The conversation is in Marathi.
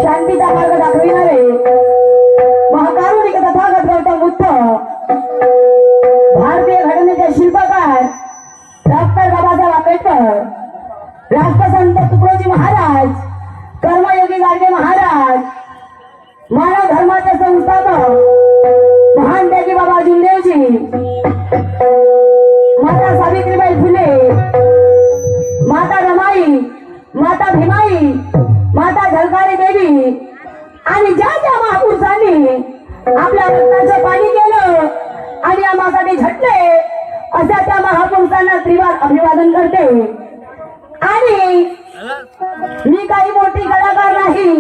शांतीचा मार्ग दाखविणारे महाकारुणिक तथागत गौतम बुद्ध, भारतीय घटनेचे शिल्पकार डॉक्टर बाबासाहेब आंबेडकर, राष्ट्रसंत तुकडोजी महाराज, कर्मयोगी गाडगे महाराज, मानव धर्माचे संस्थापक महान त्यागी बाबा भीमदेवजी, माता सावित्रीबाई फुले, माता रमाई, माता भीमाई, माता झलकारी देवी आणि ज्या ज्या महापुरुषांनी आपल्या रक्ताचं पाणी केलं आणि आम्हासाठी झटले अशा त्या महापुरुषांना त्रिवार अभिवादन करते। आणि मी काही मोठी कलाकार नाही।